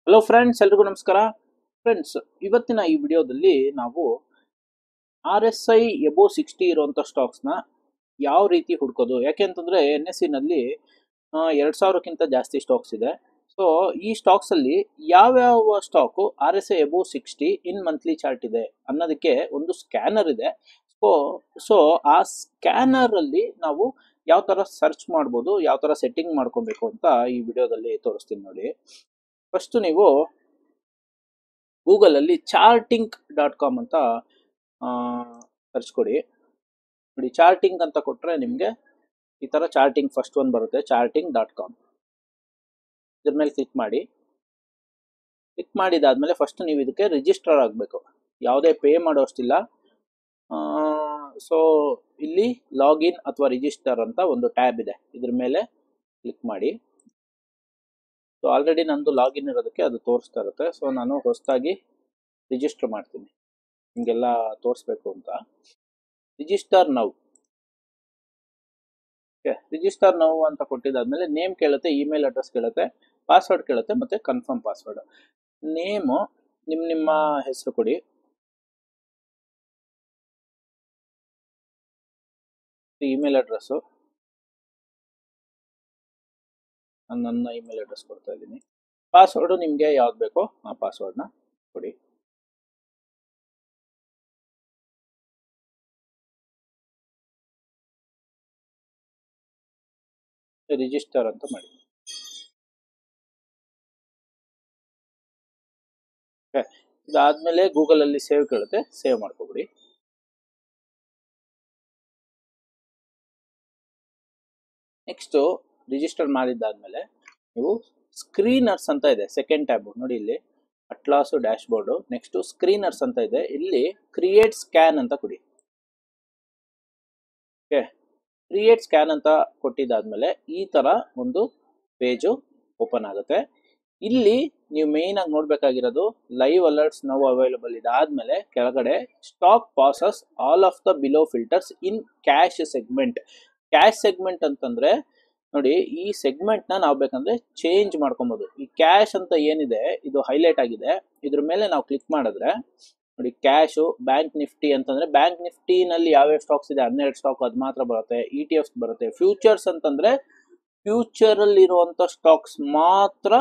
Hello friends, ಎಲ್ರಿಗೂ ನಮಸ್ಕಾರ. Friends, ಇವತ್ತಿನ ಈ ವಿಡಿಯೋದಲ್ಲಿ ನಾವು RSI ಎಬೋ 60 ಇರುವಂಥ ಸ್ಟಾಕ್ಸ್ನ ಯಾವ ರೀತಿ ಹುಡ್ಕೋದು, ಯಾಕೆ ಅಂತಂದರೆ NSE ನಲ್ಲಿ 2000ಕ್ಕಿಂತ ಜಾಸ್ತಿ ಸ್ಟಾಕ್ಸ್ ಇದೆ. ಸೊ ಈ ಸ್ಟಾಕ್ಸಲ್ಲಿ ಯಾವ್ಯಾವ ಸ್ಟಾಕು RSI ಎಬೋ 60 ಇನ್ ಮಂತ್ಲಿ ಚಾರ್ಟ್ ಇದೆ ಅನ್ನೋದಕ್ಕೆ ಒಂದು ಸ್ಕ್ಯಾನರ್ ಇದೆ. ಸೊ ಆ ಸ್ಕ್ಯಾನರಲ್ಲಿ ನಾವು ಯಾವ ಥರ ಸರ್ಚ್ ಮಾಡ್ಬೋದು, ಯಾವ ಥರ ಸೆಟ್ಟಿಂಗ್ ಮಾಡ್ಕೊಬೇಕು ಅಂತ ಈ ವಿಡಿಯೋದಲ್ಲಿ ತೋರಿಸ್ತೀನಿ ನೋಡಿ. ಫಸ್ಟ್ ನೀವು ಗೂಗಲಲ್ಲಿ charting.com ಅಂತ ಸರ್ಚ್ ಕೊಡಿ. ನೋಡಿ, ಚಾರ್ಟಿಂಗ್ ಅಂತ ಕೊಟ್ಟರೆ ನಿಮಗೆ ಈ ಥರ ಚಾರ್ಟಿಂಗ್ ಫಸ್ಟ್ ಒಂದು ಬರುತ್ತೆ, charting.com. ಇದ್ರ ಮೇಲೆ ಕ್ಲಿಕ್ ಮಾಡಿ. ಕ್ಲಿಕ್ ಮಾಡಿದಾದ್ಮೇಲೆ ಫಸ್ಟ್ ನೀವು ಇದಕ್ಕೆ ರಿಜಿಸ್ಟರ್ ಆಗಬೇಕು, ಯಾವುದೇ ಪೇ ಮಾಡೋಷ್ಟಿಲ್ಲ. ಸೊ ಇಲ್ಲಿ ಲಾಗಿನ್ ಅಥವಾ ರಿಜಿಸ್ಟರ್ ಅಂತ ಒಂದು ಟ್ಯಾಬ್ ಇದೆ, ಇದ್ರ ಮೇಲೆ ಕ್ಲಿಕ್ ಮಾಡಿ. ಸೊ ಆಲ್ರೆಡಿ ನಂದು ಲಾಗಿನ್ ಇರೋದಕ್ಕೆ ಅದು ತೋರಿಸ್ತಾ ಇರುತ್ತೆ. ಸೊ ನಾನು ಹೊಸದಾಗಿ ರಿಜಿಸ್ಟರ್ ಮಾಡ್ತೀನಿ, ನಿಮಗೆಲ್ಲ ತೋರಿಸ್ಬೇಕು ಅಂತ. Register now. ರಿಜಿಸ್ಟರ್ ನೌ ಅಂತ ಕೊಟ್ಟಿದ್ದಾದ್ಮೇಲೆ ನೇಮ್ ಕೇಳುತ್ತೆ, ಇಮೇಲ್ ಅಡ್ರೆಸ್ ಕೇಳುತ್ತೆ, ಪಾಸ್ವರ್ಡ್ ಕೇಳುತ್ತೆ, ಮತ್ತೆ ಕನ್ಫರ್ಮ್ ಪಾಸ್ವರ್ಡ್. ನೇಮು ನಿಮ್ಮ ಹೆಸರು ಕೊಡಿ. ಇಮೇಲ್ ಅಡ್ರೆಸ್ಸು ನನ್ನ ಇಮೇಲ್ ಅಡ್ರೆಸ್ ಕೊಡ್ತಾ ಇದ್ದೀನಿ. ಪಾಸ್ವರ್ಡು ನಿಮಗೆ ಯಾವ್ದು ಬೇಕೋ ಆ ಪಾಸ್ವರ್ಡ್ನ ಕೊಡಿ. ರಿಜಿಸ್ಟರ್ ಅಂತ ಮಾಡಿ. ಇದಾದ್ಮೇಲೆ ಗೂಗಲಲ್ಲಿ ಸೇವ್ ಕೇಳುತ್ತೆ, ಸೇವ್ ಮಾಡ್ಕೊಬಿಡಿ. ನೆಕ್ಸ್ಟು ರಿಜಿಸ್ಟರ್ ಮಾಡಿದ್ದಾದ್ಮೇಲೆ ನೀವು ಸ್ಕ್ರೀನರ್ಸ್ ಅಂತ ಇದೆ, ಸೆಕೆಂಡ್ ಟ್ಯಾಬ್ ನೋಡಿ, ಇಲ್ಲಿ ಅಟ್ಲಾಸು ಡ್ಯಾಶ್ ಬೋರ್ಡು. ನೆಕ್ಸ್ಟು ಸ್ಕ್ರೀನರ್ಸ್ ಅಂತ ಇದೆ, ಇಲ್ಲಿ ಕ್ರಿಯೇಟ್ ಸ್ಕ್ಯಾನ್ ಅಂತ ಕೊಡಿ. ಓಕೆ, ಕ್ರಿಯೇಟ್ ಸ್ಕ್ಯಾನ್ ಅಂತ ಕೊಟ್ಟಿದ್ದಾದ್ಮೇಲೆ ಈ ಥರ ಒಂದು ಪೇಜು ಓಪನ್ ಆಗುತ್ತೆ. ಇಲ್ಲಿ ನೀವು ಮೇಯ್ನ್ ಆಗಿ ನೋಡ್ಬೇಕಾಗಿರೋದು ಲೈವ್ ಅಲರ್ಟ್ಸ್ ನೌ ಅವೈಲಬಲ್. ಇದಾದ್ಮೇಲೆ ಕೆಳಗಡೆ stock passes all of the below filters in cash segment. Cash segment ಅಂತಂದ್ರೆ ನೋಡಿ, ಈ ಸೆಗ್ಮೆಂಟ್ ನ ನಾವು ಬೇಕಂದ್ರೆ ಚೇಂಜ್ ಮಾಡ್ಕೊಬಹುದು. ಈ ಕ್ಯಾಶ್ ಅಂತ ಏನಿದೆ ಇದು ಹೈಲೈಟ್ ಆಗಿದೆ, ಇದ್ರ ಮೇಲೆ ನಾವು ಕ್ಲಿಕ್ ಮಾಡಿದ್ರೆ ನೋಡಿ, ಕ್ಯಾಶು ಬ್ಯಾಂಕ್ ನಿಫ್ಟಿ ಅಂತಂದ್ರೆ ಬ್ಯಾಂಕ್ ನಿಫ್ಟಿ ನಲ್ಲಿ ಯಾವ್ಯಾವ ಸ್ಟಾಕ್ಸ್ ಇದೆ 12 ಸ್ಟಾಕ್ ಅದು ಮಾತ್ರ ಬರುತ್ತೆ. ETFs ಬರುತ್ತೆ. ಫ್ಯೂಚರ್ಸ್ ಅಂತಂದ್ರೆ ಫ್ಯೂಚರ್ ಅಲ್ಲಿ ಇರುವಂತ ಸ್ಟಾಕ್ಸ್ ಮಾತ್ರ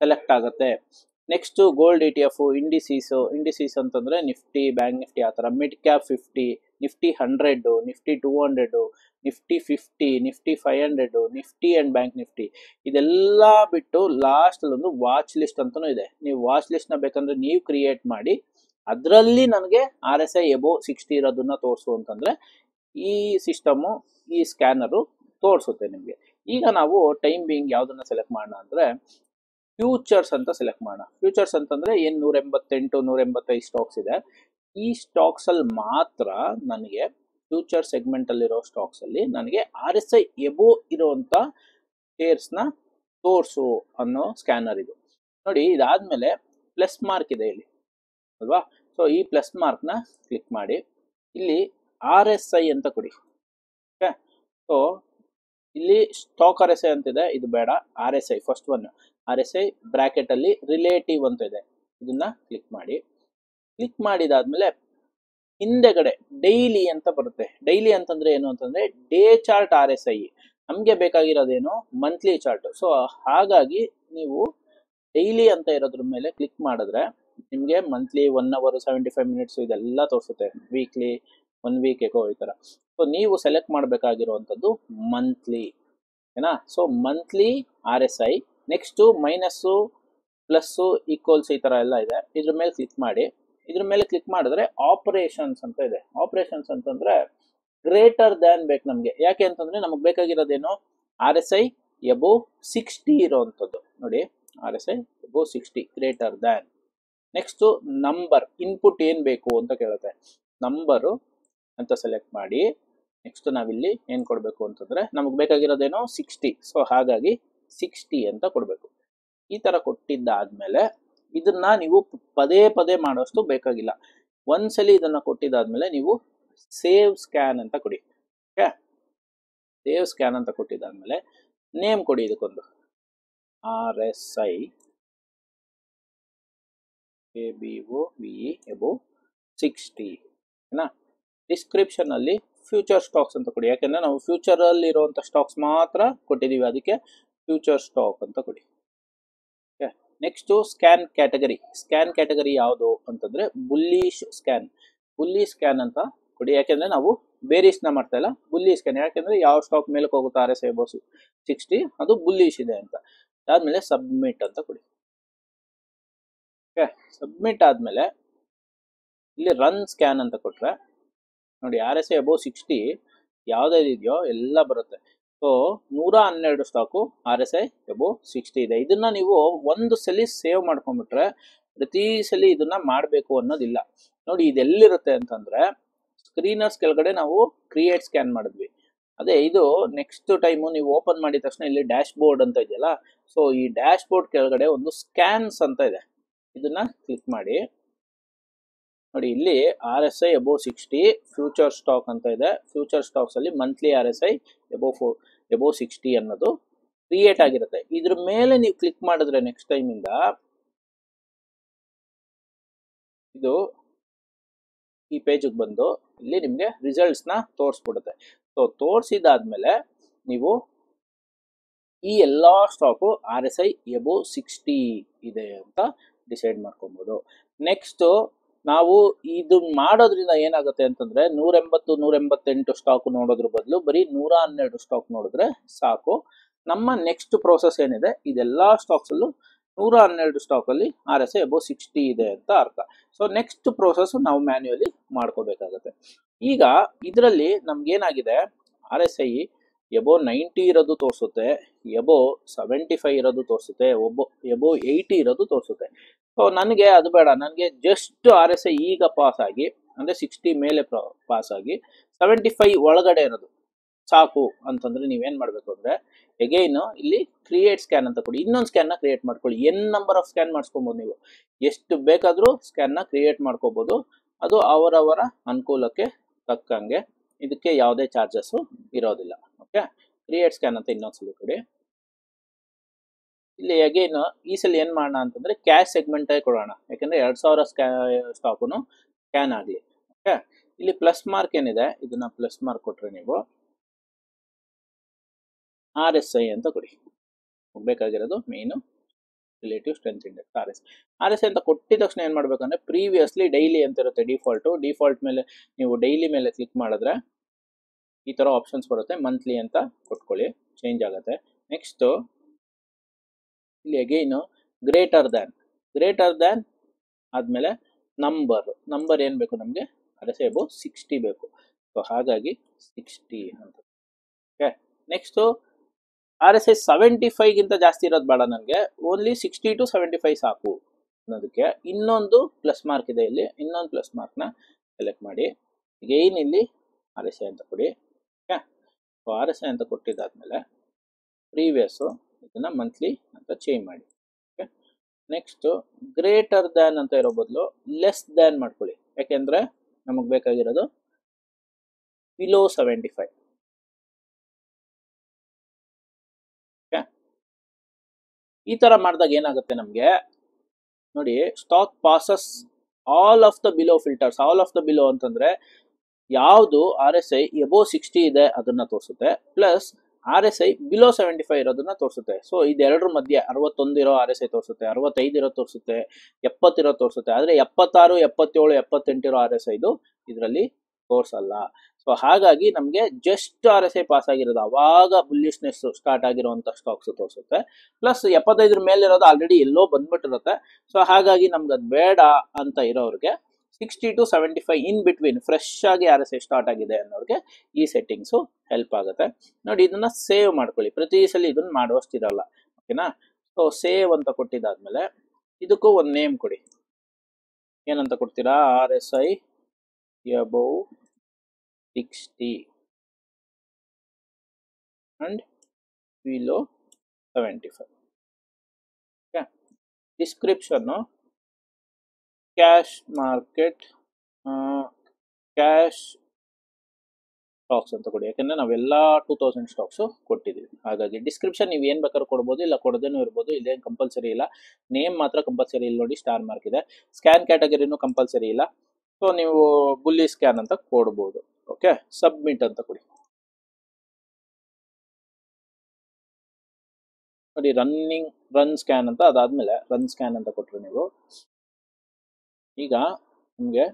ಸೆಲೆಕ್ಟ್ ಆಗುತ್ತೆ. ನೆಕ್ಸ್ಟ್ ಗೋಲ್ಡ್ ETF, ಇಂಡಿಸೀಸ್ ಅಂತಂದ್ರೆ ನಿಫ್ಟಿ, ಬ್ಯಾಂಕ್ ನಿಫ್ಟಿ, ಆ ಥರ mid cap 50, Nifty 100, Nifty 200, Nifty 50, Nifty 500, Nifty and bank Nifty. ಇದೆಲ್ಲ ಬಿಟ್ಟು ಲಾಸ್ಟ್ ಒಂದು ವಾಚ್ ಲಿಸ್ಟ್ ಅಂತಲೂ ಇದೆ. ನೀವು ವಾಚ್ ಲಿಸ್ಟ್ ನ ಬೇಕಂದ್ರೆ ನೀವು ಕ್ರಿಯೇಟ್ ಮಾಡಿ ಅದರಲ್ಲಿ ನನಗೆ RSI ಎಬೋ 60 ಇರೋದನ್ನ ತೋರಿಸು ಅಂತಂದ್ರೆ ಈ ಸಿಸ್ಟಮು, ಈ ಸ್ಕ್ಯಾನರು ತೋರಿಸುತ್ತೆ ನಿಮಗೆ. ಈಗ ನಾವು ಟೈಮ್ ಬೀಯಿಂಗ್ ಯಾವುದನ್ನ ಸೆಲೆಕ್ಟ್ ಮಾಡೋಣ ಅಂದ್ರೆ ಫ್ಯೂಚರ್ಸ್ ಅಂತ ಸೆಲೆಕ್ಟ್ ಮಾಡೋಣ. ಫ್ಯೂಚರ್ಸ್ ಅಂತಂದ್ರೆ ಏನು 188, 185 ಸ್ಟಾಕ್ಸ್ ಇದೆ. ಈ ಸ್ಟಾಕ್ಸ್ ಅಲ್ಲಿ ಮಾತ್ರ ನನಗೆ ಫ್ಯೂಚರ್ ಸೆಗ್ಮೆಂಟ್ ಅಲ್ಲಿರೋ ಸ್ಟಾಕ್ಸ್ ಅಲ್ಲಿ ನನಗೆ RSI ಎಬೋ ಇರುವಂತ ಶೇರ್ಸ್ ನ ತೋರಿಸು ಅನ್ನೋ ಸ್ಕ್ಯಾನರ್ ಇದು ನೋಡಿ. ಇದಾದ್ಮೇಲೆ ಪ್ಲಸ್ ಮಾರ್ಕ್ ಇದೆ ಇಲ್ಲಿ ಅಲ್ವಾ. ಸೊ ಈ ಪ್ಲಸ್ ಮಾರ್ಕ್ ನ ಕ್ಲಿಕ್ ಮಾಡಿ, ಇಲ್ಲಿ RSI ಅಂತ ಕೊಡಿ. ಓಕೆ, ಸೊ ಇಲ್ಲಿ ಸ್ಟಾಕ್ RSI ಅಂತಿದೆ, ಇದು ಬೇಡ. RSI first one, RSI bracket ಅಲ್ಲಿ ರಿಲೇಟಿವ್ ಅಂತ ಇದೆ, ಇದನ್ನ ಕ್ಲಿಕ್ ಮಾಡಿ. ಕ್ಲಿಕ್ ಮಾಡಿದಾದ್ಮೇಲೆ ಹಿಂದೆಗಡೆ ಡೈಲಿ ಅಂತ ಬರುತ್ತೆ. ಡೈಲಿ ಅಂತಂದ್ರೆ ಏನು ಅಂತಂದ್ರೆ ಡೇ ಚಾರ್ಟ್ RSI. ನಮ್ಗೆ ಬೇಕಾಗಿರೋದೇನು ಮಂತ್ಲಿ ಚಾರ್ಟ್. ಸೊ ಹಾಗಾಗಿ ನೀವು ಡೈಲಿ ಅಂತ ಇರೋದ್ರ ಮೇಲೆ ಕ್ಲಿಕ್ ಮಾಡಿದ್ರೆ ನಿಮ್ಗೆ ಮಂತ್ಲಿ 1 hour 75 minutes ಇದೆಲ್ಲ ತೋರಿಸುತ್ತೆ. ವೀಕ್ಲಿ, 1 week ಎಗೋ ಈ ತರ. ಸೊ ನೀವು ಸೆಲೆಕ್ಟ್ ಮಾಡಬೇಕಾಗಿರುವಂಥದ್ದು ಮಂತ್ಲಿ, ಏನಾ. So monthly RSI. Next minus, plus, equals ಈ ತರ ಎಲ್ಲ ಇದೆ. ಇದ್ರ ಮೇಲೆ ಕ್ಲಿಕ್ ಮಾಡಿ. ಇದ್ರ ಮೇಲೆ ಕ್ಲಿಕ್ ಮಾಡಿದ್ರೆ ಆಪರೇಷನ್ಸ್ ಅಂತ ಇದೆ. ಆಪರೇಷನ್ಸ್ ಅಂತಂದ್ರೆ ಗ್ರೇಟರ್ ದ್ಯಾನ್ ಬೇಕು ನಮ್ಗೆ. ಯಾಕೆ ಅಂತಂದ್ರೆ ನಮಗೆ ಬೇಕಾಗಿರೋದೇನು RSI ಎಬೋ 60 ಇರೋವಂಥದ್ದು ನೋಡಿ. RSI above 60 greater than. Next number, input ಏನ್ ಬೇಕು ಅಂತ ಕೇಳುತ್ತೆ. ನಂಬರು ಅಂತ ಸೆಲೆಕ್ಟ್ ಮಾಡಿ. ನೆಕ್ಸ್ಟ್ ನಾವಿಲ್ಲಿ ಏನ್ ಕೊಡ್ಬೇಕು ಅಂತಂದ್ರೆ ನಮಗೆ ಬೇಕಾಗಿರೋದೇನೋ 60. ಸೊ ಹಾಗಾಗಿ 60 ಅಂತ ಕೊಡ್ಬೇಕು. ಈ ತರ ಕೊಟ್ಟಿದ್ದಾದ್ಮೇಲೆ ಇದನ್ನ ನೀವು ಪದೇ ಪದೇ ಮಾಡೋಷ್ಟು ಬೇಕಾಗಿಲ್ಲ. ಒಂದ್ಸಲಿ ಇದನ್ನ ಕೊಟ್ಟಿದ್ದಾದ್ಮೇಲೆ ನೀವು ಸೇವ್ ಸ್ಕ್ಯಾನ್ ಅಂತ ಕೊಡಿ. ಓಕೆ, ಸೇವ್ ಸ್ಕ್ಯಾನ್ ಅಂತ ಕೊಟ್ಟಿದ್ದಾದ್ಮೇಲೆ ನೇಮ್ ಕೊಡಿ ಇದಕ್ಕೊಂದು, RSI ABOVE above 60 ಓಕೆನಾ. ಡಿಸ್ಕ್ರಿಪ್ಷನ್ ಅಲ್ಲಿ ಫ್ಯೂಚರ್ ಸ್ಟಾಕ್ಸ್ ಅಂತ ಕೊಡಿ, ಯಾಕೆಂದ್ರೆ ನಾವು ಫ್ಯೂಚರ್ ಅಲ್ಲಿ ಇರುವಂತ ಸ್ಟಾಕ್ಸ್ ಮಾತ್ರ ಕೊಟ್ಟಿದೀವಿ, ಅದಕ್ಕೆ ಫ್ಯೂಚರ್ ಸ್ಟಾಕ್ ಅಂತ ಕೊಡಿ. Next scan category. Scan category ಯಾವುದು ಅಂತಂದ್ರೆ ಬುಲ್ಲಿಶ್ ಸ್ಕ್ಯಾನ್. ಬುಲ್ಲಿ ಸ್ಕ್ಯಾನ್ ಅಂತ ಕೊಡಿ, ಯಾಕೆಂದ್ರೆ ನಾವು ಬೇರಿಸ್ ನ ಮಾಡ್ತಾ ಇಲ್ಲ, ಬುಲ್ಲಿ ಸ್ಕ್ಯಾನ್. ಯಾಕೆಂದ್ರೆ ಯಾವ ಸ್ಟಾಕ್ ಮೇಲಕ್ಕೆ ಹೋಗುತ್ತಾ RSI above 60 ಅದು ಬುಲ್ಲಿಶ್ ಇದೆ ಅಂತ. ಅದಾದ್ಮೇಲೆ ಸಬ್ಮಿಟ್ ಅಂತ ಕೊಡಿ. ಸಬ್ಮಿಟ್ ಆದ್ಮೇಲೆ ಇಲ್ಲಿ ರನ್ ಸ್ಕ್ಯಾನ್ ಅಂತ ಕೊಟ್ರೆ ನೋಡಿ RSI above 60 ಯಾವ್ದಿದೆಯೋ ಎಲ್ಲ ಬರುತ್ತೆ. ಸೊ 112 ಸ್ಟಾಕು RSI above 60 ಇದೆ. ಇದನ್ನ ನೀವು ಒಂದು ಸಲ ಸೇವ್ ಮಾಡ್ಕೊಂಡ್ಬಿಟ್ರೆ ಪ್ರತಿ ಸಲ ಇದನ್ನ ಮಾಡಬೇಕು ಅನ್ನೋದಿಲ್ಲ. ನೋಡಿ ಇದೆಲ್ಲಿರುತ್ತೆ ಅಂತಂದ್ರೆ ಸ್ಕ್ರೀನರ್ಸ್ ಕೆಳಗಡೆ ನಾವು ಕ್ರಿಯೇಟ್ ಸ್ಕ್ಯಾನ್ ಮಾಡಿದ್ವಿ. ಅದೇ ಇದು ನೆಕ್ಸ್ಟ್ ಟೈಮು ನೀವು ಓಪನ್ ಮಾಡಿದ ತಕ್ಷಣ ಇಲ್ಲಿ ಡ್ಯಾಶ್ ಬೋರ್ಡ್ ಅಂತ ಇದೆಯಲ್ಲ, ಸೊ ಈ ಡ್ಯಾಶ್ ಬೋರ್ಡ್ ಕೆಳಗಡೆ ಒಂದು ಸ್ಕ್ಯಾನ್ಸ್ ಅಂತ ಇದೆ, ಇದನ್ನ ಕ್ಲಿಕ್ ಮಾಡಿ. ನೋಡಿ ಇಲ್ಲಿ RSI above 60 ಫ್ಯೂಚರ್ ಸ್ಟಾಕ್ ಅಂತ ಇದೆ. ಫ್ಯೂಚರ್ ಸ್ಟಾಕ್ಸ್ ಅಲ್ಲಿ ಮಂತ್ಲಿ RSI above 60 ಅನ್ನೋದು ಕ್ರಿಯೇಟ್ ಆಗಿರುತ್ತೆ. ಇದ್ರ ಮೇಲೆ ನೀವು ಕ್ಲಿಕ್ ಮಾಡಿದ್ರೆ ನೆಕ್ಸ್ಟ್ ಟೈಮ್ ಇಂದ ಇದು ಈ ಪೇಜ್ಗೆ ಬಂದು ಇಲ್ಲಿ ನಿಮ್ಗೆ ರಿಸಲ್ಟ್ಸ್ ನ ತೋರಿಸ್ಬಿಡುತ್ತೆ. ಸೊ ತೋರಿಸಿದಾದ್ಮೇಲೆ ನೀವು ಈ ಎಲ್ಲಾ ಸ್ಟಾಕು RSI above 60 ಇದೆ ಅಂತ ಡಿಸೈಡ್ ಮಾಡ್ಕೊಬಹುದು. ನೆಕ್ಸ್ಟ್ ನಾವು ಇದು ಮಾಡೋದ್ರಿಂದ ಏನಾಗುತ್ತೆ ಅಂತಂದ್ರೆ 180 188 ಸ್ಟಾಕ್ ನೋಡೋದ್ರ ಬದಲು ಬರೀ 112 ಸ್ಟಾಕ್ ನೋಡಿದ್ರೆ ಸಾಕು. ನಮ್ಮ ನೆಕ್ಸ್ಟ್ ಪ್ರೋಸೆಸ್ ಏನಿದೆ ಇದೆಲ್ಲಾ ಸ್ಟಾಕ್ಸ್ ಅಲ್ಲೂ 112 ಸ್ಟಾಕ್ ಅಲ್ಲಿ RSI above 60 ಇದೆ ಅಂತ ಅರ್ಥ. ಸೊ ನೆಕ್ಸ್ಟ್ ಪ್ರೋಸೆಸ್ ನಾವು ಮ್ಯಾನ್ಯುಯಲಿ ಮಾಡ್ಕೋಬೇಕಾಗುತ್ತೆ. ಈಗ ಇದರಲ್ಲಿ ನಮ್ಗೇನಾಗಿದೆ RSI above 90 ಇರೋದು ತೋರಿಸುತ್ತೆ, above 75 ಇರೋದು ತೋರಿಸುತ್ತೆ, above 80 ಇರೋದು ತೋರಿಸುತ್ತೆ. ಸೊ ನನಗೆ ಅದು ಬೇಡ, ನನಗೆ ಜಸ್ಟ್ RSI ಈಗ ಪಾಸ್ ಆಗಿ ಅಂದ್ರೆ 60 ಮೇಲೆ ಪಾಸ್ ಆಗಿ 75 ಒಳಗಡೆ ಇರೋದು ಸಾಕು ಅಂತಂದ್ರೆ ನೀವೇನ್ ಮಾಡ್ಬೇಕು ಅಂದ್ರೆ ಅಗೈನ್ ಇಲ್ಲಿ ಕ್ರಿಯೇಟ್ ಸ್ಕ್ಯಾನ್ ಅಂತ ಕೊಡಿ. ಇನ್ನೊಂದು ಸ್ಕ್ಯಾನ್ ನ ಕ್ರಿಯೇಟ್ ಮಾಡ್ಕೊಳ್ಳಿ. ನಂಬರ್ ಆಫ್ ಸ್ಕ್ಯಾನ್ ಮಾಡಿಸ್ಕೊಬಹುದು, ನೀವು ಎಷ್ಟು ಬೇಕಾದ್ರೂ ಸ್ಕ್ಯಾನ್ ನ ಕ್ರಿಯೇಟ್ ಮಾಡ್ಕೋಬಹುದು. ಅದು ಅವರವರ ಅನುಕೂಲಕ್ಕೆ ತಕ್ಕಂಗೆ, ಇದಕ್ಕೆ ಯಾವುದೇ ಚಾರ್ಜಸ್ ಇರೋದಿಲ್ಲ. ಓಕೆ, ಕ್ರಿಯೇಟ್ ಸ್ಕ್ಯಾನ್ ಅಂತ ಇನ್ನೊಂದ್ಸಲ ಕೊಡಿ. ಇಲ್ಲಿ ಅಗೈನ್ ಈ ಸಲ ಏನ್ ಮಾಡೋಣ ಅಂತಂದ್ರೆ ಕ್ಯಾಶ್ ಸೆಗ್ಮೆಂಟ್ ಕೊಡೋಣ, ಯಾಕಂದ್ರೆ 2000 ಸ್ಟಾಕುನು ಸ್ಕ್ಯಾನ್ ಆಗಲಿ. ಓಕೆ, ಇಲ್ಲಿ ಪ್ಲಸ್ ಮಾರ್ಕ್ ಏನಿದೆ ಇದನ್ನ ಪ್ಲಸ್ ಮಾರ್ಕ್ ಕೊಟ್ರೆ ನೀವು RSI ಅಂತ ಕೊಡಿ. ಬೇಕಾಗಿರೋದು main relative strength index RSI ಅಂತ ಕೊಟ್ಟಿದ ತಕ್ಷಣ ಏನ್ ಮಾಡ್ಬೇಕಂದ್ರೆ ಪ್ರೀವಿಯಸ್ಲಿ ಡೈಲಿ ಅಂತ ಇರುತ್ತೆ ಡಿಫಾಲ್ಟ್ ಮೇಲೆ ನೀವು ಡೈಲಿ ಮೇಲೆ ಕ್ಲಿಕ್ ಮಾಡಿದ್ರೆ ಈ ತರ ಆಪ್ಷನ್ಸ್ ಬರುತ್ತೆ. ಮಂತ್ಲಿ ಅಂತ ಕೊಟ್ಕೊಳ್ಳಿ, ಚೇಂಜ್ ಆಗುತ್ತೆ. ನೆಕ್ಸ್ಟ್ ಇಲ್ಲಿ ಅಗೈನ್ ಗ್ರೇಟರ್ ದ್ಯಾನ್ ಆದ್ಮೇಲೆ ನಂಬರ್ ಏನ್ ಬೇಕು ನಮ್ಗೆ RSI above 60 ಬೇಕು. ಸೊ ಹಾಗಾಗಿ 60 ಅಂತ. ಓಕೆ, ನೆಕ್ಸ್ಟ್ RSI 75 ಗಿಂತ ಜಾಸ್ತಿ ಇರೋದು ಬೇಡ ನನಗೆ, ಓನ್ಲಿ 60 to 75 ಸಾಕು ಅನ್ನೋದಕ್ಕೆ ಇನ್ನೊಂದು ಪ್ಲಸ್ ಮಾರ್ಕ್ ಇದೆ. ಇಲ್ಲಿ ಇನ್ನೊಂದು ಪ್ಲಸ್ ಮಾರ್ಕ್ ನ ಸೆಲೆಕ್ಟ್ ಮಾಡಿ ಅಗೈನ್ ಇಲ್ಲಿ RSI ಅಂತ ಕೊಡಿ. ಓಕೆ, ಸೊ RSI ಅಂತ ಕೊಟ್ಟಿದ್ದಾದ್ಮೇಲೆ ಪ್ರೀವಿಯಸ್ ಇದನ್ನ ಮಂತ್ಲಿ ಅಂತ ಚೇಂಜ್ ಮಾಡಿ. ಓಕೆ, ನೆಕ್ಸ್ಟ್ ಗ್ರೇಟರ್ ದ್ಯಾನ್ ಅಂತ ಇರೋ ಬದಲು ಲೆಸ್ ದ್ಯಾನ್ ಮಾಡ್ಕೊಳ್ಳಿ, ಯಾಕೆಂದ್ರೆ ನಮಗೆ ಬೇಕಾಗಿರೋದು ಬಿಲೋ 75. ಈ ತರ ಮಾಡಿದಾಗ ಏನಾಗುತ್ತೆ ನಮ್ಗೆ ನೋಡಿ, stock passes all of the below filters. All of the below ಅಂತಂದ್ರೆ ಯಾವುದು RSI above 60 ಇದೆ ಅದನ್ನ ತೋರಿಸುತ್ತೆ, ಪ್ಲಸ್ RSI ಬಿಲೋ 75 ಇರೋದನ್ನ ತೋರಿಸುತ್ತೆ. ಸೊ ಇದೆರಡರ ಮಧ್ಯೆ 61 ಇರೋ RSI ತೋರಿಸುತ್ತೆ, 65 ಇರೋ ತೋರಿಸುತ್ತೆ, 70 ಇರೋ ತೋರಿಸುತ್ತೆ. ಆದ್ರೆ 76, 77, 78 ಇರೋ RSI ಇದು ಇದರಲ್ಲಿ ತೋರಿಸಲ್ಲ. ಸೊ ಹಾಗಾಗಿ ನಮ್ಗೆ ಜಸ್ಟ್ RSI ಪಾಸ್ ಆಗಿರೋದು ಅವಾಗ ಬುಲ್ಲಿಶ್ನೆಸ್ ಸ್ಟಾರ್ಟ್ ಆಗಿರುವಂತ ಸ್ಟಾಕ್ಸ್ ತೋರಿಸುತ್ತೆ, ಪ್ಲಸ್ 75 ಮೇಲೆ ಇರೋದು ಆಲ್ರೆಡಿ ಎಲ್ಲೋ ಬಂದ್ಬಿಟ್ಟಿರುತ್ತೆ. ಸೊ ಹಾಗಾಗಿ ನಮ್ಗೆ ಅದು ಬೇಡ ಅಂತ ಇರೋರಿಗೆ 60 to 75 ಇನ್ ಬಿಟ್ವೀನ್ ಫ್ರೆಶ್ ಆಗಿ RSI ಸ್ಟಾರ್ಟ್ ಆಗಿದೆ ಅನ್ನೋರಿಗೆ ಈ ಸೆಟ್ಟಿಂಗ್ಸು ಹೆಲ್ಪ್ ಆಗುತ್ತೆ. ನೋಡಿ ಇದನ್ನ ಸೇವ್ ಮಾಡ್ಕೊಳ್ಳಿ, ಪ್ರತಿ ಸಲ ಇದನ್ನ ಮಾಡುವಷ್ಟಿರಲ್ಲ. ಓಕೆನಾ, ಸೊ ಸೇವ್ ಅಂತ ಕೊಟ್ಟಿದ್ದಾದ್ಮೇಲೆ ಇದಕ್ಕೂ ಒಂದು ನೇಮ್ ಕೊಡಿ. ಏನಂತ ಕೊಡ್ತೀರಾ? RSI above 60 and below 75. Okay, description cash market, cash stocks ಅಂತ ಕೊಡಿ, ಯಾಕಂದರೆ ನಾವೆಲ್ಲ 2000 ಸ್ಟಾಕ್ಸು ಕೊಟ್ಟಿದ್ದೀವಿ. ಹಾಗಾಗಿ ಡಿಸ್ಕ್ರಿಪ್ಷನ್ ನೀವು ಏನು ಬೇಕಾದ್ರೂ ಕೊಡ್ಬೋದು, ಇಲ್ಲ ಕೊಡದೇನೂ ಇರ್ಬೋದು, ಇಲ್ಲೇನು ಕಂಪಲ್ಸರಿ ಇಲ್ಲ. ನೇಮ್ ಮಾತ್ರ ಕಂಪಲ್ಸರಿ, ಇಲ್ಲಿ ನೋಡಿ ಸ್ಟಾರ್ ಮಾರ್ಕ್ ಇದೆ. ಸ್ಕ್ಯಾನ್ ಕ್ಯಾಟಗರಿನೂ ಕಂಪಲ್ಸರಿ ಇಲ್ಲ. ಸೊ ನೀವು ಬುಲ್ಲಿ ಸ್ಕ್ಯಾನ್ ಅಂತ ಕೊಡ್ಬೋದು. ಓಕೆ, ಸಬ್ಮಿಟ್ ಅಂತ ಕೊಡಿ. ನೋಡಿ ರನ್ ಸ್ಕ್ಯಾನ್ ಅಂತ, ಅದಾದಮೇಲೆ ರನ್ ಸ್ಕ್ಯಾನ್ ಅಂತ ಕೊಟ್ಟರು ನೀವು. ಈಗ ನಿಮಗೆ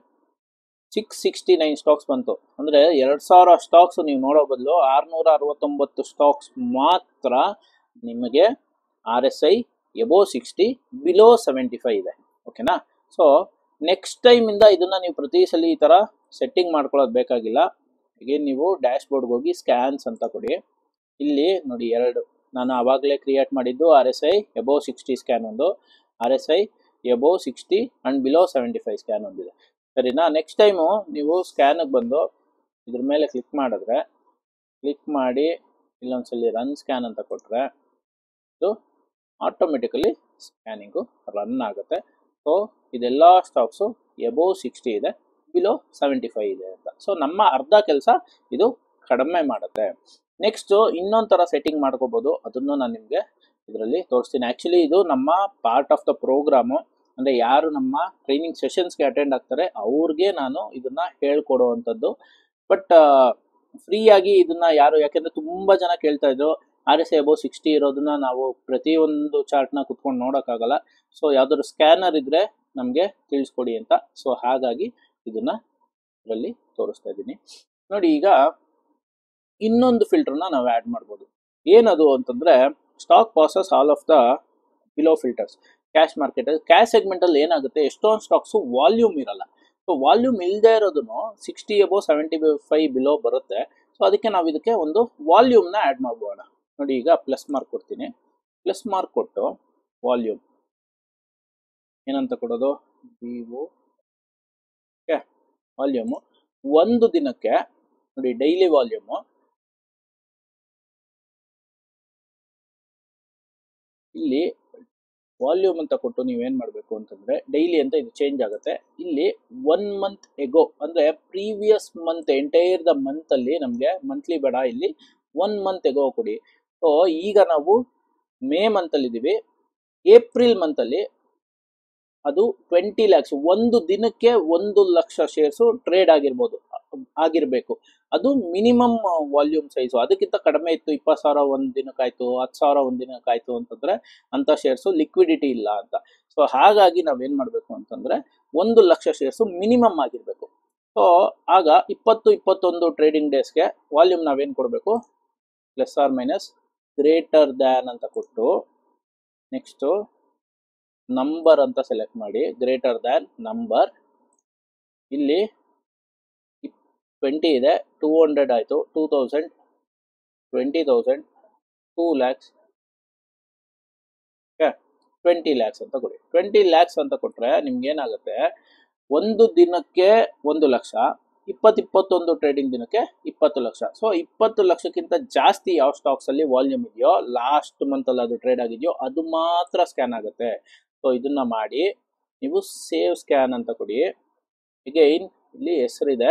669 ಸ್ಟಾಕ್ಸ್ ಬಂತು. ಅಂದರೆ 2000 ಸ್ಟಾಕ್ಸ್ ನೀವು ನೋಡೋ ಬದಲು 669 ಸ್ಟಾಕ್ಸ್ ಮಾತ್ರ ನಿಮಗೆ RSI ಎಬೋವ್ 60 ಬಿಲೋ 75 ಇದೆ. ಓಕೆನಾ? ಸೊ ನೆಕ್ಸ್ಟ್ ಟೈಮಿಂದ ಇದನ್ನು ನೀವು ಪ್ರತಿ ಸಲ ಈ ಥರ ಸೆಟ್ಟಿಂಗ್ ಮಾಡ್ಕೊಳ್ಳೋದು ಬೇಕಾಗಿಲ್ಲ. ಈಗ ನೀವು ಡ್ಯಾಶ್ ಬೋರ್ಡ್ಗೆ ಹೋಗಿ ಸ್ಕ್ಯಾನ್ಸ್ ಅಂತ ಕೊಡಿ. ಇಲ್ಲಿ ನೋಡಿ ಎರಡು ನಾನು ಆವಾಗಲೇ ಕ್ರಿಯೇಟ್ ಮಾಡಿದ್ದು RSI ಎಬೋವ್ 60 ಸ್ಕ್ಯಾನ್ ಒಂದು, RSI above 60 and below 75 scan ಒಂದಿದೆ. ಸರಿನಾ? ನೆಕ್ಸ್ಟ್ ಟೈಮು ನೀವು ಸ್ಕ್ಯಾನಿಗೆ ಬಂದು ಇದ್ರ ಮೇಲೆ ಕ್ಲಿಕ್ ಮಾಡಿದ್ರೆ, ಕ್ಲಿಕ್ ಮಾಡಿ ಇಲ್ಲೊಂದ್ಸಲಿ ರನ್ ಸ್ಕ್ಯಾನ್ ಅಂತ ಕೊಟ್ಟರೆ ಇದು ಆಟೋಮೆಟಿಕಲಿ ಸ್ಕ್ಯಾನಿಂಗು ರನ್ ಆಗುತ್ತೆ. ಸೊ ಇದೆಲ್ಲ ಸ್ಟಾಕ್ಸು ಎಬೋವ್ 60 ಇದೆ, ಬಿಲೋ 75 ಇದೆ ಅಂತ. ಸೊ ನಮ್ಮ ಅರ್ಧ ಕೆಲಸ ಇದು ಕಡಿಮೆ ಮಾಡುತ್ತೆ. ನೆಕ್ಸ್ಟು ಇನ್ನೊಂದು ಥರ ಸೆಟ್ಟಿಂಗ್ ಮಾಡ್ಕೋಬೋದು, ಅದನ್ನು ನಾನು ನಿಮಗೆ ಇದರಲ್ಲಿ ತೋರಿಸ್ತೀನಿ. ಆ್ಯಕ್ಚುಲಿ ಇದು ನಮ್ಮ ಪಾರ್ಟ್ ಆಫ್ ದ ಪ್ರೋಗ್ರಾಮು, ಅಂದರೆ ಯಾರು ನಮ್ಮ ಟ್ರೈನಿಂಗ್ ಸೆಷನ್ಸ್ಗೆ ಅಟೆಂಡ್ ಆಗ್ತಾರೆ ಅವ್ರಿಗೆ ನಾನು ಇದನ್ನು ಹೇಳ್ಕೊಡುವಂಥದ್ದು. ಬಟ್ ಫ್ರೀಯಾಗಿ ಇದನ್ನು ಯಾರು, ಯಾಕೆಂದರೆ ತುಂಬ ಜನ ಕೇಳ್ತಾ ಇದ್ರು RSI ಎಬೋವ್ 60 ಇರೋದನ್ನ ನಾವು ಪ್ರತಿಯೊಂದು ಚಾರ್ಟ್ನ ಕುತ್ಕೊಂಡು ನೋಡೋಕ್ಕಾಗಲ್ಲ. ಸೊ ಯಾವುದಾದ್ರು ಸ್ಕ್ಯಾನರ್ ಇದ್ದರೆ ನಮಗೆ ತಿಳಿಸ್ಕೊಡಿ ಅಂತ. ಸೊ ಹಾಗಾಗಿ ಇದನ್ನು ಇದರಲ್ಲಿ ತೋರಿಸ್ತಾ ಇದ್ದೀನಿ. ನೋಡಿ, ಈಗ ಇನ್ನೊಂದು ಫಿಲ್ಟರ್ನ ನಾವು ಆ್ಯಡ್ ಮಾಡ್ಬೋದು. ಏನದು ಅಂತಂದರೆ stock passes all of the below filters. Cash ಮಾರ್ಕೆಟಲ್ಲಿ ಕ್ಯಾಶ್ ಸೆಗ್ಮೆಂಟಲ್ಲಿ ಏನಾಗುತ್ತೆ, ಎಷ್ಟೊಂದು ಸ್ಟಾಕ್ಸು ವಾಲ್ಯೂಮ್ ಇರಲ್ಲ. ಸೊ ವಾಲ್ಯೂಮ್ ಇಲ್ಲದೆ ಇರೋದನ್ನು 60 ಎಬೋವ್ 75 ಬಿಲೋ ಬರುತ್ತೆ. ಸೊ ಅದಕ್ಕೆ ನಾವು ಇದಕ್ಕೆ ಒಂದು ವಾಲ್ಯೂಮ್ನ ಆ್ಯಡ್ ಮಾಡ್ಬೋಣ. ನೋಡಿ, ಈಗ ಪ್ಲಸ್ ಮಾರ್ಕ್ ಕೊಡ್ತೀನಿ. ಪ್ಲಸ್ ಮಾರ್ಕ್ ಕೊಟ್ಟು ವಾಲ್ಯೂಮ್ ಏನಂತ ಕೊಡೋದು, ವಿವೋ. ಓಕೆ, ವಾಲ್ಯೂಮು ಒಂದು ದಿನಕ್ಕೆ ನೋಡಿ, ಡೈಲಿ ವಾಲ್ಯೂಮು ಇಲ್ಲಿ ವಾಲ್ಯೂಮ್ ಅಂತ ಕೊಟ್ಟು ನೀವೇನು ಮಾಡಬೇಕು ಅಂತಂದರೆ, ಡೈಲಿ ಅಂತ ಇದು ಚೇಂಜ್ ಆಗುತ್ತೆ. ಇಲ್ಲಿ 1 ಮಂತ್ ಎಗೋ ಅಂದರೆ ಪ್ರೀವಿಯಸ್ ಮಂತ್ ಎಂಟೈರ್ ದ ಮಂತಲ್ಲಿ ನಮಗೆ ಮಂತ್ಲಿ ಬೇಡ, ಇಲ್ಲಿ 1 ಮಂತ್ ಎಗೋ ಕೊಡಿ. ಸೊ ಈಗ ನಾವು ಮೇ ಮಂತಲ್ಲಿದ್ದೀವಿ. ಏಪ್ರಿಲ್ ಮಂತಲ್ಲಿ ಅದು 20 lakhs, ಒಂದು ದಿನಕ್ಕೆ 1 ಲಕ್ಷ ಶೇರ್ಸು ಟ್ರೇಡ್ ಆಗಿರಬೇಕು. ಅದು ಮಿನಿಮಮ್ ವಾಲ್ಯೂಮ್ ಸೈಜು. ಅದಕ್ಕಿಂತ ಕಡಿಮೆ ಇತ್ತು, 20,000 ಒಂದು ದಿನಕ್ಕಾಯ್ತು, 10,000 ಒಂದು ದಿನಕ್ಕಾಯ್ತು ಅಂತಂದರೆ ಅಂಥ ಶೇರ್ಸು ಲಿಕ್ವಿಡಿಟಿ ಇಲ್ಲ ಅಂತ. ಸೊ ಹಾಗಾಗಿ ನಾವೇನು ಮಾಡಬೇಕು ಅಂತಂದರೆ 1 ಲಕ್ಷ ಶೇರ್ಸು ಮಿನಿಮಮ್ ಆಗಿರಬೇಕು. ಸೊ ಆಗ 20-21 ಟ್ರೇಡಿಂಗ್ ಡೇಸ್ಗೆ ವಾಲ್ಯೂಮ್ ನಾವೇನು ಕೊಡಬೇಕು, plus or minus greater than ಅಂತ ಕೊಟ್ಟು ನೆಕ್ಸ್ಟು ನಂಬರ್ ಅಂತ ಸೆಲೆಕ್ಟ್ ಮಾಡಿ, ಗ್ರೇಟರ್ ದ್ಯಾನ್ ನಂಬರ್. ಇಲ್ಲಿ 20 ಇದೆ, 200 ಆಯಿತು, 2000, 20,000, 2 lakhs. ಓಕೆ, 20 lakhs ಅಂತ ಕೊಡಿ. 20 lakhs ಅಂತ ಕೊಟ್ಟರೆ ನಿಮ್ಗೇನಾಗುತ್ತೆ, ಒಂದು ದಿನಕ್ಕೆ 1 ಲಕ್ಷ, 20-21 ಟ್ರೇಡಿಂಗ್ ದಿನಕ್ಕೆ 20 ಲಕ್ಷ. ಸೊ 20 ಲಕ್ಷಕ್ಕಿಂತ ಜಾಸ್ತಿ ಯಾವ ಸ್ಟಾಕ್ಸಲ್ಲಿ ವಾಲ್ಯೂಮ್ ಇದೆಯೋ, ಲಾಸ್ಟ್ ಮಂತಲ್ಲಿ ಅದು ಟ್ರೇಡ್ ಆಗಿದೆಯೋ ಅದು ಮಾತ್ರ ಸ್ಕ್ಯಾನ್ ಆಗುತ್ತೆ. ಸೊ ಇದನ್ನು ಮಾಡಿ ನೀವು ಸೇವ್ ಸ್ಕ್ಯಾನ್ ಅಂತ ಕೊಡಿ. ಅಗೈನ್ ಇಲ್ಲಿ ಹೆಸರಿದೆ.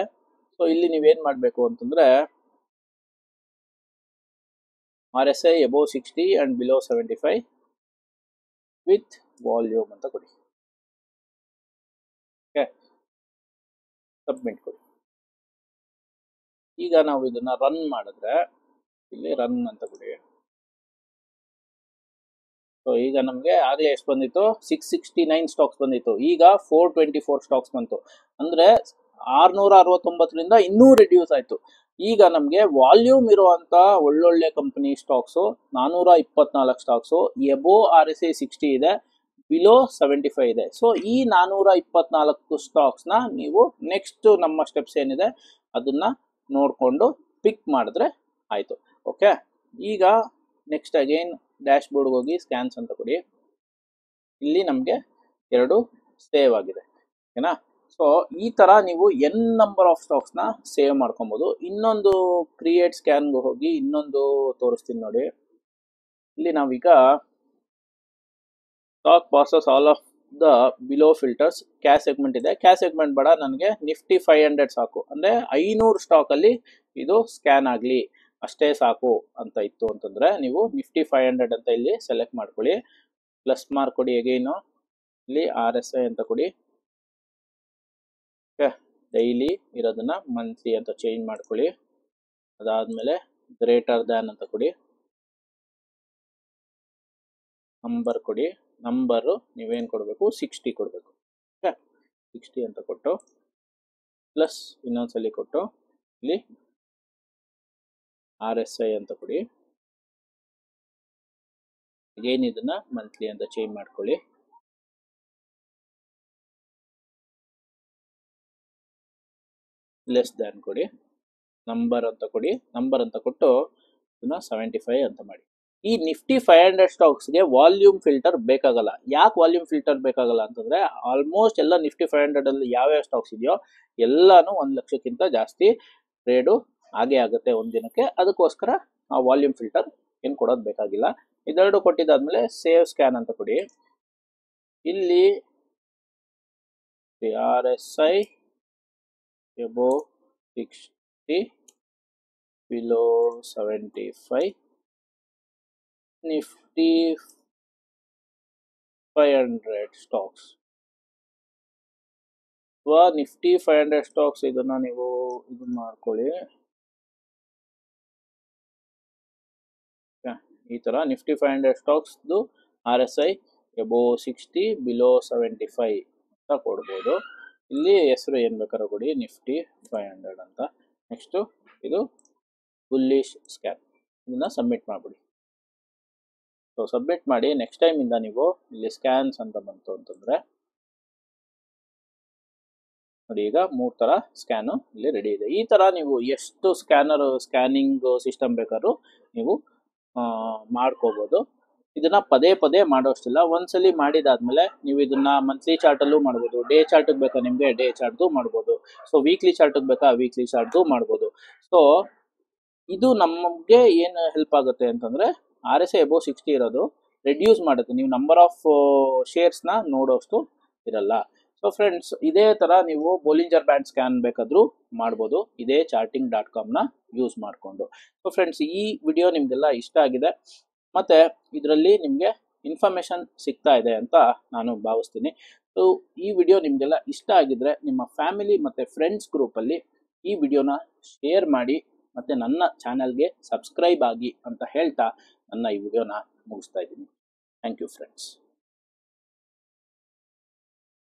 ಸೊ ಇಲ್ಲಿ ನೀವೇನು ಮಾಡಬೇಕು ಅಂತಂದರೆ RSI above 60 and below 75 with volume ಅಂತ ಕೊಡಿ. ಓಕೆ, ಸಬ್ಮಿಟ್ ಕೊಡಿ. ಈಗ ನಾವು ಇದನ್ನು ರನ್ ಮಾಡಿದ್ರೆ ಇಲ್ಲಿ ರನ್ ಅಂತ ಕೊಡಿ. ಸೊ ಈಗ ನಮಗೆ ಆಗಲೇ ಎಷ್ಟು ಬಂದಿತ್ತು, 669 ಸ್ಟಾಕ್ಸ್ ಬಂದಿತ್ತು. ಈಗ 424 ಸ್ಟಾಕ್ಸ್ ಬಂತು. ಅಂದರೆ 669ರಿಂದ ಇನ್ನೂ ರಿಡ್ಯೂಸ್ ಆಯಿತು. ಈಗ ನಮಗೆ ವಾಲ್ಯೂಮ್ ಇರುವಂಥ ಒಳ್ಳೊಳ್ಳೆ company stocks 424 stocks above RSI 60 ಇದೆ, ಬಿಲೋ 75 ಇದೆ. ಸೊ ಈ 424 ಸ್ಟಾಕ್ಸ್ನ ನೀವು ನೆಕ್ಸ್ಟ್ ನಮ್ಮ ಸ್ಟೆಪ್ಸ್ ಏನಿದೆ ಅದನ್ನು ನೋಡಿಕೊಂಡು ಪಿಕ್ ಮಾಡಿದ್ರೆ ಆಯಿತು. ಓಕೆ, ಈಗ ನೆಕ್ಸ್ಟ್ ಅಗೈನ್ ಡ್ಯಾಶ್ ಬೋರ್ಡ್ಗೆ ಹೋಗಿ ಸ್ಕ್ಯಾನ್ಸ್ ಅಂತ ಕೊಡಿ. ಇಲ್ಲಿ ನಮಗೆ 2 ಸೇವ್ ಆಗಿದೆ. ಓಕೆನಾ? ಸೊ ಈ ಥರ ನೀವು ಎನ್ ನಂಬರ್ ಆಫ್ ಸ್ಟಾಕ್ಸ್ನ ಸೇವ್ ಮಾಡ್ಕೊಬೋದು. ಇನ್ನೊಂದು ಕ್ರಿಯೇಟ್ ಸ್ಕ್ಯಾನ್ಗೆ ಹೋಗಿ ಇನ್ನೊಂದು ತೋರಿಸ್ತೀನಿ ನೋಡಿ. ಇಲ್ಲಿ ನಾವೀಗ stock passes all of the below filters cash segment ಇದೆ. ಕ್ಯಾಶ್ ಸೆಗ್ಮೆಂಟ್ ಬೇಡ ನನಗೆ, ನಿಫ್ಟಿ 500 ಸಾಕು. ಅಂದರೆ 500 ಸ್ಟಾಕಲ್ಲಿ ಇದು ಸ್ಕ್ಯಾನ್ ಆಗಲಿ ಅಷ್ಟೇ ಸಾಕು ಅಂತ ಇತ್ತು ಅಂತಂದರೆ ನೀವು ನಿಫ್ಟಿ 500 ಅಂತ ಇಲ್ಲಿ ಸೆಲೆಕ್ಟ್ ಮಾಡ್ಕೊಳ್ಳಿ, ಪ್ಲಸ್ ಮಾರ್ಕ್ ಕೊಡಿ, ಎಗೈನು ಇಲ್ಲಿ RSI ಅಂತ ಕೊಡಿ. ಓಕೆ, ಡೈಲಿ ಇರೋದನ್ನ ಮಂತ್ಲಿ ಅಂತ ಚೇಂಜ್ ಮಾಡ್ಕೊಳ್ಳಿ. ಅದಾದಮೇಲೆ ಗ್ರೇಟರ್ ದ್ಯಾನ್ ಅಂತ ಕೊಡಿ, ನಂಬರ್ ಕೊಡಿ. ನಂಬರು ನೀವೇನು ಕೊಡಬೇಕು, 60 ಕೊಡಬೇಕು. ಓಕೆ, 60 ಅಂತ ಕೊಟ್ಟು ಪ್ಲಸ್ ಇನ್ನೊಂದ್ಸಲಿ ಕೊಟ್ಟು ಇಲ್ಲಿ RSI ಅಂತ ಕೊಡಿ. ಅಗೇನ್ ಇದನ್ನ ಮಂತ್ಲಿ ಅಂತ ಚೇಂಜ್ ಮಾಡ್ಕೊಳ್ಳಿ. ಲೆಸ್ ದ್ಯಾನ್ ಕೊಡಿ, ನಂಬರ್ ಅಂತ ಕೊಡಿ. ನಂಬರ್ ಅಂತ ಕೊಟ್ಟು ಇದನ್ನ 75 ಅಂತ ಮಾಡಿ. ಈ ನಿಫ್ಟಿ 500 ಸ್ಟಾಕ್ಸ್ಗೆ ವಾಲ್ಯೂಮ್ ಫಿಲ್ಟರ್ ಬೇಕಾಗಲ್ಲ. ಯಾಕೆ ವಾಲ್ಯೂಮ್ ಫಿಲ್ಟರ್ ಬೇಕಾಗಲ್ಲ ಅಂತಂದ್ರೆ ಆಲ್ಮೋಸ್ಟ್ ಎಲ್ಲ ನಿಫ್ಟಿ 500 ಅಲ್ಲಿ ಯಾವ್ಯಾವ ಸ್ಟಾಕ್ಸ್ ಇದೆಯೋ ಎಲ್ಲಾನು 1 ಲಕ್ಷಕ್ಕಿಂತ ಜಾಸ್ತಿ ಟ್ರೇಡು ಆಗೇ ಆಗುತ್ತೆ ಒಂದ್ ದಿನಕ್ಕೆ. ಅದಕ್ಕೋಸ್ಕರ ಆ ವಾಲ್ಯೂಮ್ ಫಿಲ್ಟರ್ ಏನು ಕೊಡೋದು ಬೇಕಾಗಿಲ್ಲ. ಇದೆರಡು ಕೊಟ್ಟಿದ್ದಾದ್ಮೇಲೆ ಸೇವ್ ಸ್ಕ್ಯಾನ್ ಅಂತ ಕೊಡಿ. ಇಲ್ಲಿ RSI above 60 below 75 Nifty 500 stocks ಅಥವಾ ನಿಫ್ಟಿ 500 ಸ್ಟಾಕ್ಸ್ ಇದನ್ನ ನೀವು ಇದನ್ನ ಮಾಡ್ಕೊಳ್ಳಿ. ಈ ತರ ನಿಫ್ಟಿ 500 ಸ್ಟಾಕ್ಸ್ದು RSI above 60 below 75 ಅಂತ ಕೊಡ್ಬೋದು. ಇಲ್ಲಿ ಹೆಸರು ಏನು ಬೇಕಾದ್ರೂ ಕೊಡಿ, ನಿಫ್ಟಿ 500 ಅಂತ. ನೆಕ್ಸ್ಟು ಇದು ಬುಲ್ಲಿಶ್ ಸ್ಕ್ಯಾನ್, ಇದನ್ನ ಸಬ್ಮಿಟ್ ಮಾಡಿಬಿಡಿ. ಸೊ ಸಬ್ಮಿಟ್ ಮಾಡಿ ನೆಕ್ಸ್ಟ್ ಟೈಮಿಂದ ನೀವು ಇಲ್ಲಿ ಸ್ಕ್ಯಾನ್ಸ್ ಅಂತ ಬಂತು ಅಂತಂದರೆ ನೋಡಿ, ಈಗ 3 ಥರ ಸ್ಕ್ಯಾನು ಇಲ್ಲಿ ರೆಡಿ ಇದೆ. ಈ ಥರ ನೀವು ಎಷ್ಟು ಸ್ಕ್ಯಾನಿಂಗ್ ಸಿಸ್ಟಮ್ ಬೇಕಾದ್ರೂ ನೀವು ಮಾಡ್ಕೋಬೋದು. ಇದನ್ನ ಪದೇ ಪದೇ ಮಾಡೋಷ್ಟಿಲ್ಲ. ಒಂದ್ಸಲಿ ಮಾಡಿದಾದ್ಮೇಲೆ ನೀವು ಇದನ್ನ ಮಂತ್ಲಿ ಚಾರ್ಟಲ್ಲೂ ಮಾಡ್ಬೋದು, ಡೇ ಚಾರ್ಟಿಗೆ ಬೇಕಾ ನಿಮಗೆ ಡೇ ಚಾರ್ಟ್ದು ಮಾಡ್ಬೋದು, ಸೊ ವೀಕ್ಲಿ ಚಾರ್ಟಿಗೆ ಬೇಕಾ ವೀಕ್ಲಿ ಚಾರ್ಟ್ದು ಮಾಡ್ಬೋದು. ಸೊ ಇದು ನಮಗೆ ಏನು ಹೆಲ್ಪ್ ಆಗುತ್ತೆ ಅಂತಂದರೆ RSI above 60 ಇರೋದು ರೆಡ್ಯೂಸ್ ಮಾಡುತ್ತೆ, ನೀವು ನಂಬರ್ ಆಫ್ ಶೇರ್ಸ್ನ ನೋಡೋಷ್ಟು ಇರಲ್ಲ. ಸೊ ಫ್ರೆಂಡ್ಸ್, ಇದೇ ಥರ ನೀವು ಬೋಲಿಂಜರ್ ಬ್ಯಾಂಡ್ ಸ್ಕ್ಯಾನ್ ಬೇಕಾದರೂ ಮಾಡ್ಬೋದು ಇದೇ charting.com ಯೂಸ್ ಮಾಡಿಕೊಂಡು. ಸೊ ಫ್ರೆಂಡ್ಸ್, ಈ ವಿಡಿಯೋ ನಿಮಗೆಲ್ಲ ಇಷ್ಟ ಆಗಿದೆ ಮತ್ತು ಇದರಲ್ಲಿ ನಿಮಗೆ ಇನ್ಫಾರ್ಮೇಷನ್ ಸಿಗ್ತಾ ಇದೆ ಅಂತ ನಾನು ಭಾವಿಸ್ತೀನಿ. ಸೊ ಈ ವಿಡಿಯೋ ನಿಮಗೆಲ್ಲ ಇಷ್ಟ ಆಗಿದ್ರೆ ನಿಮ್ಮ ಫ್ಯಾಮಿಲಿ ಮತ್ತು ಫ್ರೆಂಡ್ಸ್ ಗ್ರೂಪಲ್ಲಿ ಈ ವಿಡಿಯೋನ ಶೇರ್ ಮಾಡಿ ಮತ್ತು ನನ್ನ ಚಾನಲ್ಗೆ ಸಬ್ಸ್ಕ್ರೈಬ್ ಆಗಿ ಅಂತ ಹೇಳ್ತಾ ನನ್ನ ಈ ವಿಡಿಯೋನ ಮುಗಿಸ್ತಾ ಇದ್ದೀನಿ. Thank you friends.